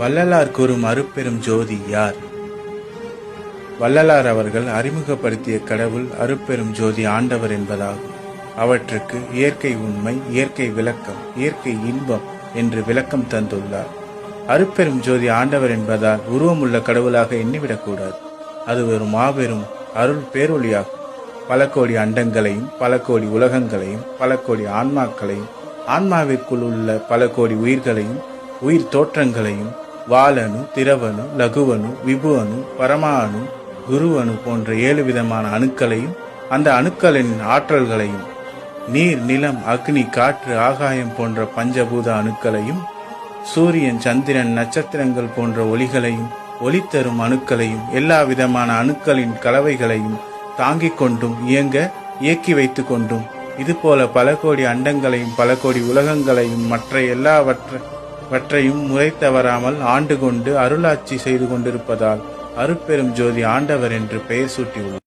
வள்ளலார் கூறும் அருட்பெரும் ஜோதி யார்? வள்ளலார் அவர்கள் அறிமுகப்படுத்திய கடவுள் அருட்பெரும் ஜோதி ஆண்டவர் என்பதாகும். அவற்றுக்கு இயற்கை உண்மை, இயற்கை விளக்கம், இயற்கை இன்பம் என்று விளக்கம் தந்துள்ளார். அருட்பெரும் ஜோதி ஆண்டவர் என்பதால் உருவமுள்ள கடவுளாக எண்ணிவிடக்கூடாது. அது ஒரு மாபெரும் அருள் பேரொளியாகும். பல கோடி அண்டங்களையும், பல கோடி உலகங்களையும், பல கோடி ஆன்மாக்களையும், ஆன்மாவிற்குள் உள்ள பல கோடி உயிர்களையும், உயிர் தோற்றங்களையும், வாலணு, திரவணு, லகுவணு, விபுவணு, பரமாணு, குருவணு போன்ற 7 விதமான அணுக்களையும், அந்த அணுக்களின் ஆற்றல்களையும், நீர், நிலம், அக்னி, காற்று, ஆகாயம் போன்ற பஞ்சபூத அணுக்களையும், சூரியன், சந்திரன், நட்சத்திரங்கள் போன்ற ஒளிகளையும், ஒளி தரும் அணுக்களையும், எல்லா விதமான அணுக்களின் கலவைகளையும் தாங்கிக் கொண்டும் இயக்கி வைத்துக் கொண்டும், இதுபோல பல கோடி அண்டங்களையும், பல கோடி உலகங்களையும், மற்ற எல்லாவற்றையும் முறை தவறாமல் ஆண்டு கொண்டு அருளாட்சி செய்து கொண்டிருப்பதால் அருட்பெரும் ஜோதி ஆண்டவர் என்று பெயர் சூட்டியுள்ளார்.